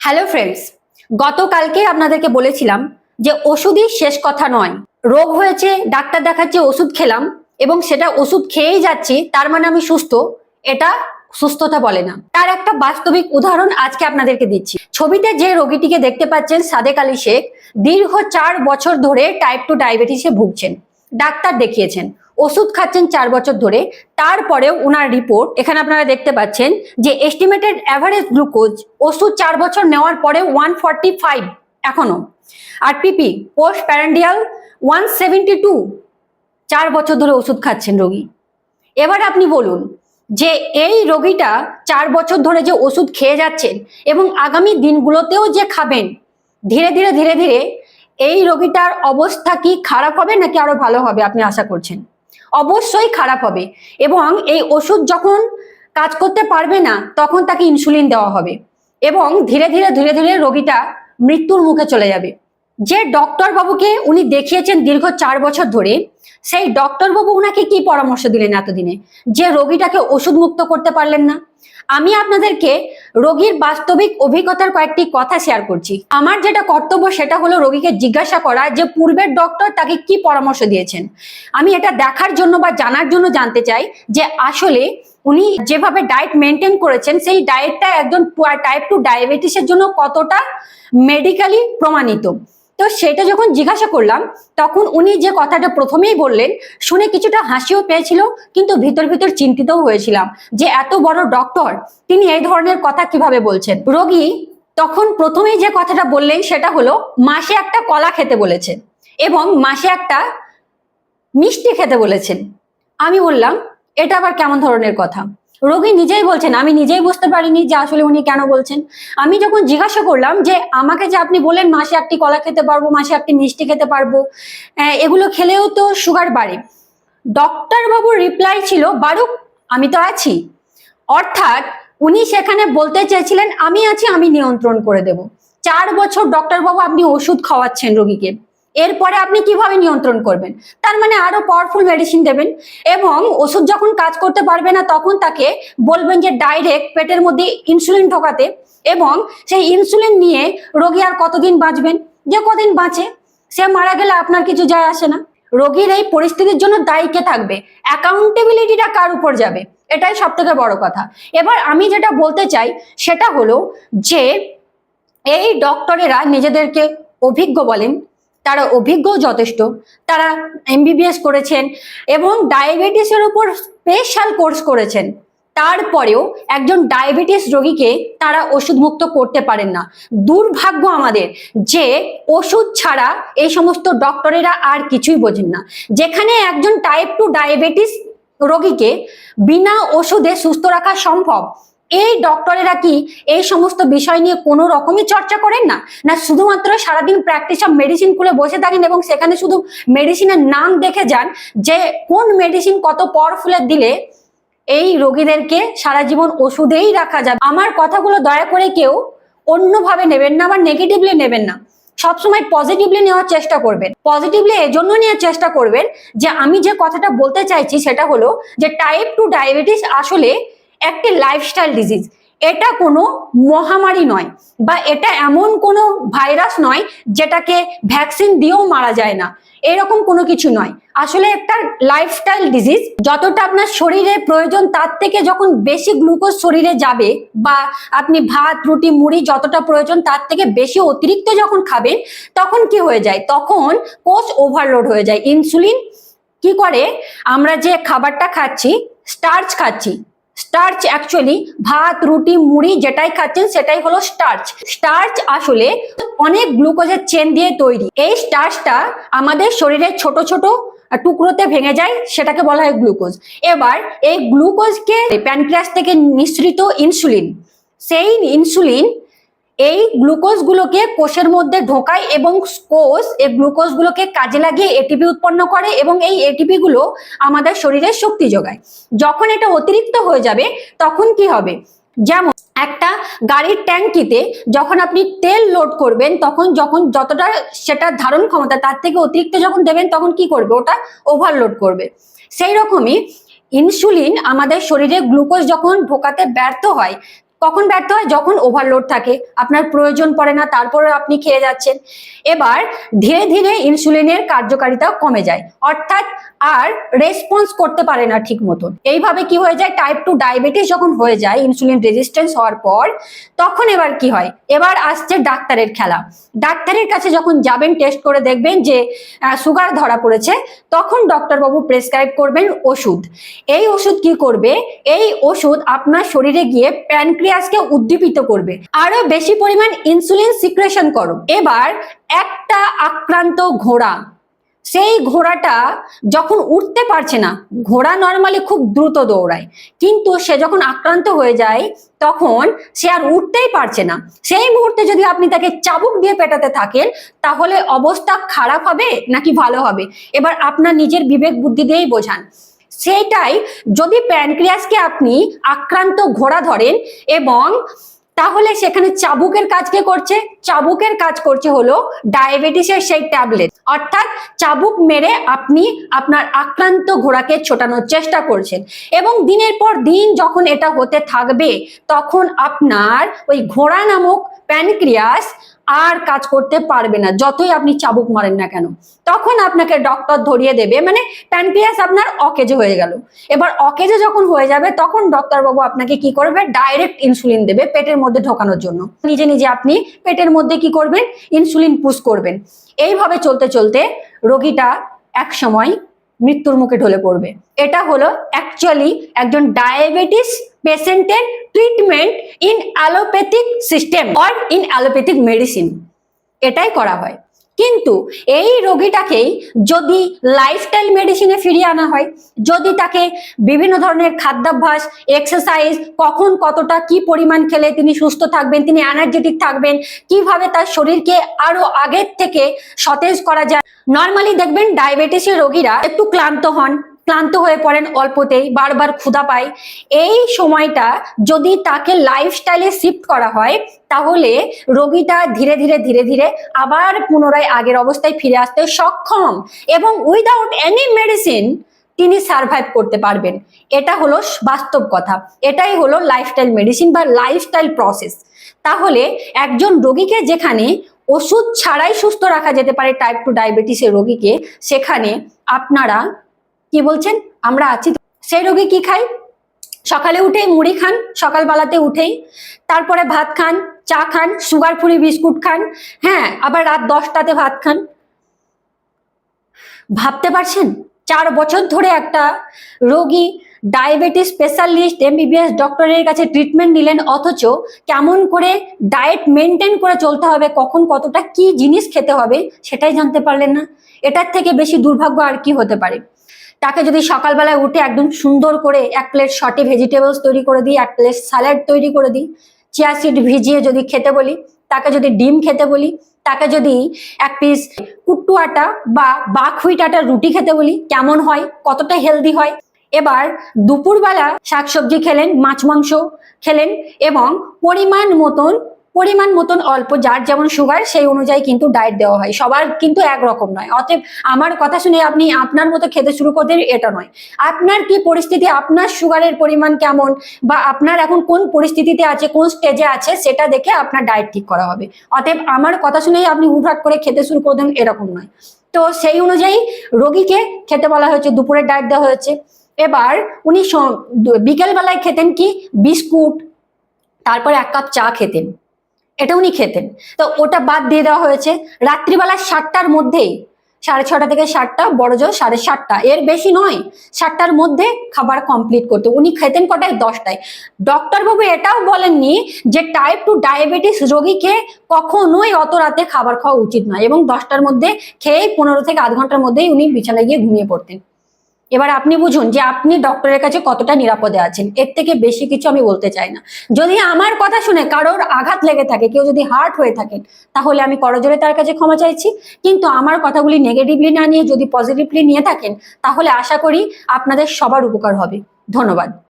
Hello friends, গতকালকে আপনাদেরকে বলেছিলাম যে ওষুধই শেষ কথা নয়। রোগ হয়েছে, ডাক্তার দেখাচ্ছি, ওষুধ খেলাম এবং সেটা ওষুধ খেয়েই যাচ্ছি তার মানে আমি সুস্থ, এটা সুস্থতা বলে না। তার একটা বাস্তবিক উদাহরণ আজকে আপনাদেরকে দিচ্ছি। ছবিতে যে রোগীটিকে দেখতে পাচ্ছেন, সাদেক আলী শেখ, দীর্ঘ 4 বছর ধরে টাইপ 2 ডায়াবেটিসে ভুগছেন। ডাক্তার দেখিয়েছেন, ওষুধ খাচ্ছেন 4 বছর ধরে। তারপরেও উনার রিপোর্ট এখানে আপনারা দেখতে পাচ্ছেন যে এস্টিমেটেড অ্যাভারেজ গ্লুকোজ ওষুধ 4 বছর নেওয়ার পরে 145 এখনো। আর পিপি পোস্ট প্যারান্ডিয়াল 172। 4 বছর ধরে ওষুধ খাচ্ছেন রোগী। এবার আপনি বলুন যে এই রোগীটা 4 বছর ধরে যে ওষুধ খেয়ে যাচ্ছেন এবং আগামী দিনগুলোতেও যে খাবেন, ধীরে ধীরে ধীরে ধীরে এই রোগীটার অবস্থা কি খারাপ হবে নাকি আরো ভালো হবে আপনি আশা করছেন? অবশ্যই খারাপ হবে। এবং এই ওষুধ যখন কাজ করতে পারবে না তখন তাকে ইনসুলিন দেওয়া হবে এবং ধীরে ধীরে ধীরে ধীরে রোগীটা মৃত্যুর মুখে চলে যাবে। যে ডক্টর বাবুকে উনি দেখিয়েছেন দীর্ঘ 4 বছর ধরে, সেই ডক্টর বাবু উনাকে কি পরামর্শ দিলেন এতদিনে যে রোগীটাকে ওষুধ মুক্ত করতে পারলেন না? আমি আপনাদেরকে রোগীর বাস্তবিক অভিজ্ঞতার কয়েকটি কথা শেয়ার করছি। আমার যেটা কর্তব্য সেটা হলো রোগীকে জিজ্ঞাসা করা যে পূর্বের ডক্টর তাকে কি পরামর্শ দিয়েছেন। আমি এটা দেখার জন্য বা জানার জন্য জানতে চাই যে আসলে উনি যেভাবে ডায়েট মেনটেন করেছেন সেই ডায়েটটা একজন টাইপ 2 ডায়াবেটিসের জন্য কতটা মেডিকেলি প্রমাণিত। তো সেটা যখন জিজ্ঞাসা করলাম তখন উনি যে কথাটা প্রথমেই বললেন শুনে কিছুটা হাসিও পেয়েছিল, কিন্তু ভিতর ভিতর চিন্তিতও হয়েছিলাম যে এত বড় ডক্টর তিনি এই ধরনের কথা কিভাবে বলছেন। রোগী তখন প্রথমেই যে কথাটা বললেন সেটা হলো মাসে একটা কলা খেতে বলেছেন এবং মাসে একটা মিষ্টি খেতে বলেছেন। আমি বললাম এটা আবার কেমন ধরনের কথা? রোগী নিজেই বলছেন আমি নিজেই বুঝতে পারিনি যে আসলে উনি কেন বলছেন। আমি যখন জিজ্ঞাসা করলাম যে আমাকে যে আপনি বলেন মাসে একটি কলা খেতে পারবো, মাসে একটি মিষ্টি খেতে পারবো, এগুলো খেলেও তো সুগার বাড়ে, ডক্টর বাবুর রিপ্লাই ছিল বারুক আমি তো আছি। অর্থাৎ উনি সেখানে বলতে চেয়েছিলেন আমি আছি, আমি নিয়ন্ত্রণ করে দেব। 4 বছর ডক্টর বাবু আপনি ওষুধ খাওয়াচ্ছেন রোগীকে, এরপরে আপনি কিভাবে নিয়ন্ত্রণ করবেন? তার মানে আরো পাওয়ারফুল মেডিসিন দেবেন এবং ওষুধ যখন কাজ করতে পারবে না তখন তাকে বলবেন যে ডাইরেক্ট পেটের মধ্যে ইনসুলিন ঢোকাতে, এবং সেই ইনসুলিন নিয়ে রোগী আর কতদিন বাঁচবেন? যে কদিন বাঁচে, সে মারা গেলে আপনার কিছু যায় আসে না। রোগীর এই পরিস্থিতির জন্য দায়ী কে থাকবে? অ্যাকাউন্টেবিলিটিটা কার উপর যাবে? এটাই সব থেকে বড় কথা। এবার আমি যেটা বলতে চাই সেটা হলো যে এই ডক্টরেরা নিজেদেরকে অভিজ্ঞ বলেন, তারা অভিজ্ঞও যথেষ্ট, তারা এমবিবিএস করেছেন এবং ডায়াবেটিসের উপর স্পেশাল কোর্স করেছেন। তারপরেও একজন ডায়াবেটিস রোগীকে তারা ওষুধ মুক্ত করতে পারেন না। দুর্ভাগ্য আমাদের যে ওষুধ ছাড়া এই সমস্ত ডক্টরেরা আর কিছুই বোঝেন না। যেখানে একজন টাইপ 2 ডায়াবেটিস রোগীকে বিনা ওষুধে সুস্থ রাখা সম্ভব, এই ডক্টরেরা কি এই সমস্ত বিষয় নিয়ে কোনো রকমই চর্চা করেন না? না শুধুমাত্র সারাদিন প্র্যাকটিস অফ মেডিসিন খুলে বসে থাকেন এবং সেখানে শুধু মেডিসিনের নাম দেখে যান যে কোন মেডিসিন কত পাওয়ারফুলের দিলে এই রোগীদেরকে সারা জীবন ওষুধেই রাখা যাবে। আমার কথাগুলো দয়া করে কেউ অন্যভাবে নেবেন না বা নেগেটিভলি নেবেন না, সবসময় পজিটিভলি নেওয়ার চেষ্টা করবেন। পজিটিভলি এজন্য নেওয়ার চেষ্টা করবেন যে আমি যে কথাটা বলতে চাইছি সেটা হলো যে টাইপ 2 ডায়াবেটিস আসলে একটি লাইফস্টাইল ডিজিজ। এটা কোনো মহামারী নয় বা এটা এমন কোনো ভাইরাস নয় যেটাকে ভ্যাকসিন দিয়েও মারা যায় না, এরকম কোনো কিছু নয়। আসলে একটা লাইফস্টাইল ডিজিজ। যতটা আপনার শরীরে প্রয়োজন তার থেকে যখন বেশি গ্লুকোজ শরীরে যাবে বা আপনি ভাত রুটি মুড়ি যতটা প্রয়োজন তার থেকে বেশি অতিরিক্ত যখন খাবেন তখন কি হয়ে যায়? তখন কোষ ওভারলোড হয়ে যায়। ইনসুলিন কি করে? আমরা যে খাবারটা খাচ্ছি, স্টার্চ খাচ্ছি, স্টার্চ অ্যাকচুয়ালি ভাত রুটি মুড়ি যেটাই খাচ্ছেন সেটাই হলো স্টার্চ। স্টার্চ আসলে অনেক গ্লুকোজের চেন দিয়ে তৈরি। এই স্টার্চটা আমাদের শরীরের ছোট ছোট টুকরোতে ভেঙে যায়, সেটাকে বলা হয় গ্লুকোজ। এবার এই গ্লুকোজকে প্যানক্রিয়াস থেকে নিঃসৃত ইনসুলিন, সেই ইনসুলিন এই গ্লুকোজ গুলোকে কোষের মধ্যে ঢোকায় এবং কোষ এই গ্লুকোজ গুলোকে কাজে লাগিয়ে এটিপি উৎপন্ন করে এবং এই এটিপি গুলো আমাদের শরীরে শক্তি যোগায়। যখন এটা অতিরিক্ত হয়ে যাবে তখন কি হবে? যেমন একটা গাড়ির ট্যাঙ্কিতে যখন আপনি তেল লোড করবেন তখন যখন যতটা সেটা ধারণ ক্ষমতা তার থেকে অতিরিক্ত যখন দেবেন তখন কি করবে? ওটা ওভারলোড করবে। সেই রকমই ইনসুলিন আমাদের শরীরে গ্লুকোজ যখন ঢোকাতে ব্যর্থ হয় কখন ব্যর্থ হয়? যখন ওভারলোড থাকে, আপনার প্রয়োজন পড়ে না, তারপরে আপনি খেয়ে যাচ্ছেন। এবার ধীরে ধীরে ইনসুলিনের কার্যকারিতা কমে যায়, অর্থাৎ আর রেসপন্স করতে পারে না ঠিক মতন। এইভাবে কি হয়ে যায়, টাইপ 2 ডায়াবেটিস যখন হয়ে যায় ইনসুলিন রেজিস্ট্যান্স হওয়ার পর, তখন এবার কি হয়, এবার আসছে ডাক্তারের খেলা। ডাক্তারের কাছে যখন যাবেন, টেস্ট করে দেখবেন যে সুগার ধরা পড়েছে, তখন ডক্টরবাবু প্রেসক্রাইব করবেন ওষুধ। এই ওষুধ কি করবে, এই ওষুধ আপনার শরীরে গিয়ে প্যানক্রিয়াসকে উদ্দীপিত করবে, আরো বেশি পরিমাণ ইনসুলিন সিক্রেশন করো। এবার একটা আক্রান্ত ঘোড়া, সেই ঘোড়াটা যখন উঠতে পারছে না, ঘোড়া নর্মালি খুব দ্রুত দৌড়ায়, কিন্তু সে যখন আক্রান্ত হয়ে যায় তখন সে আর উঠতেই পারছে না। সেই মুহূর্তে যদি আপনি তাকে চাবুক দিয়ে পেটাতে থাকেন, তাহলে অবস্থা খারাপ হবে নাকি ভালো হবে, এবার আপনার নিজের বিবেক বুদ্ধি দিয়েই বোঝান। সেটাই যদি প্যানক্রিয়াসকে আপনি আক্রান্ত ঘোড়া ধরেন, এবং তাহলে সেখানে চাবুকের কাজ কে করছে, চাবুকের কাজ করছে হলো ডায়াবেটিসের সেই ট্যাবলেট, অর্থাৎ চাবুক মেরে আপনি আপনার আক্রান্ত ঘোড়াকে ছোটানোর চেষ্টা করছেন, এবং দিনের পর দিন যখন এটা হতে থাকবে, তখন আপনার ওই ঘোড়া নামক প্যানক্রিয়াস আর কাজ করতে পারবে না, যতই আপনি চাবুক মারেন না কেন। তখন আপনাকে ডক্টর ধরিয়ে দেবে, মানে প্যানক্রিয়াস আপনার অকেজো হয়ে গেল। এবার অকেজো যখন হয়ে যাবে, তখন ডক্টর বাবু আপনাকে কি করবে, ডাইরেক্ট ইনসুলিন দেবে পেটের মধ্যে ঢোকানোর জন্য। নিজে নিজে আপনি পেটের মধ্যে কি করবেন, ইনসুলিন পুশ করবেন। এইভাবে চলতে চলতে রোগীটা এক সময় মৃত্যুর মুখে ঢলে পড়বে। এটা হলো অ্যাকচুয়ালি একজন ডায়াবেটিস পেশেন্টের treatment in allopathic system or in allopathic medicine, এটাই করা হয়। কিন্তু এই রোগীটাকেই যদি লাইফস্টাইল মেডিসিনে ফিরিয়ে আনা হয়, যদি তাকে বিভিন্ন ধরনের খাদ্যাভ্যাস, এক্সারসাইজ, কখন কতটা কি পরিমাণ খেলে তিনি সুস্থ থাকবেন, তিনি এনার্জেটিক থাকবেন, কিভাবে তার শরীরকে আরো আগের থেকে সতেজ করা যায়। নর্মালি দেখবেন ডায়াবেটিসের রোগীরা একটু ক্লান্ত হন, ক্লান্ত হয়ে পড়েন অল্পতেই, বারবার ক্ষুধা পায়। এই সময়টা যদি তাকে লাইফস্টাইলে শিফট করা হয়, তাহলে রোগীটা ধীরে ধীরে ধীরে ধীরে আবার পুনরায় আগের অবস্থায় ফিরে আসতে সক্ষম, এবং উইদাউট এনি মেডিসিন তিনি সার্ভাইভ করতে পারবেন। এটা হলো বাস্তব কথা, এটাই হলো লাইফস্টাইল মেডিসিন বা লাইফস্টাইল প্রসেস। তাহলে একজন রোগীকে যেখানে ওষুধ ছাড়াই সুস্থ রাখা যেতে পারে টাইপ 2 ডায়াবেটিসের রোগীকে, সেখানে আপনারা কি বলছেন, আমরা আছি। সেই রোগী কি খায়, সকালে উঠেই মুড়ি খান, সকালবেলাতে উঠেই, তারপরে ভাত খান, চা খান, সুগার ফ্রি বিস্কুট খান, হ্যাঁ, আবার রাত 10টাতে ভাত খান। ভাবতে পারছেন, 4 বছর ধরে একটা রোগী ডায়াবেটিস স্পেশালিস্ট এমবিবিএস ডক্টরের কাছে ট্রিটমেন্ট নিলেন, অথচ কেমন করে ডায়েট মেনটেন করে চলতে হবে, কখন কতটা কি জিনিস খেতে হবে সেটাই জানতে পারলেন না। এটার থেকে বেশি দুর্ভাগ্য আর কি হতে পারে। তাকে যদি সকালবেলায় উঠে একদম সুন্দর করে 1 প্লেট সটে ভেজিটেবলস তৈরি করে দিই, 1 প্লেট স্যালাড তৈরি করে দিই, চিয়া সিড ভিজিয়ে যদি খেতে বলি, তাকে যদি ডিম খেতে বলি, তাকে যদি 1 পিস কুট্টু আটা বা বাকহুইট আটার রুটি খেতে বলি, কেমন হয়, কতটা হেলদি হয়। এবার দুপুরবেলা শাকসবজি খেলেন, মাছ মাংস খেলেন, এবং পরিমাণ মতন অল্প, যার যেমন সুগার সেই অনুযায়ী কিন্তু ডায়েট দেওয়া হয়, সবার কিন্তু একরকম নয়। অতএব আমার কথা শুনে আপনি আপনার মতো খেতে শুরু করতে, এটা নয়। আপনার কি পরিস্থিতি, আপনার সুগারের পরিমাণ কেমন, বা আপনার এখন কোন পরিস্থিতিতে আছে, কোন স্টেজে আছে, সেটা দেখে আপনার ডায়েট ঠিক করা হবে। অতএব আমার কথা শুনেই আপনি হুটহাট করে খেতে শুরু করবেন, এরকম নয়। তো সেই অনুযায়ী রোগীকে খেতে বলা হয়েছে, দুপুরের ডায়েট দেওয়া হয়েছে। এবার উনি বিকেল বেলায় খেতেন কি, বিস্কুট, তারপরে 1 কাপ চা খেতেন, এটা উনি খেতেন। তো ওটা বাদ দিয়ে দেওয়া হয়েছে। রাত্রিবেলা 7টার মধ্যেই, 6:30 থেকে 7টা, বড় জোর 7:30, এর বেশি নয়, 7টার মধ্যে খাবার কমপ্লিট করতে। উনি খেতেন কটায়, 10টায়। ডক্টর বাবু এটাও বলেননি যে টাইপ 2 ডায়াবেটিস রোগীকে কখনোই অত রাতে খাবার খাওয়া উচিত নয়, এবং 10টার মধ্যে খেয়ে 15 থেকে আধ ঘন্টার মধ্যেই উনি বিছানায় গিয়ে ঘুমিয়ে পড়তেন। এবার আপনি বুঝুন যে আপনি ডক্টরের কাছে কতটা নিরাপদে আছেন। এর থেকে বেশি কিছু আমি বলতে চাই না। যদি আমার কথা শুনে কারোর আঘাত লেগে থাকে, কেউ যদি হার্ট হয়ে থাকেন, তাহলে আমি করজোরে তার কাছে ক্ষমা চাইছি। কিন্তু আমার কথাগুলি নেগেটিভলি না নিয়ে যদি পজিটিভলি নিয়ে থাকেন, তাহলে আশা করি আপনাদের সবার উপকার হবে। ধন্যবাদ।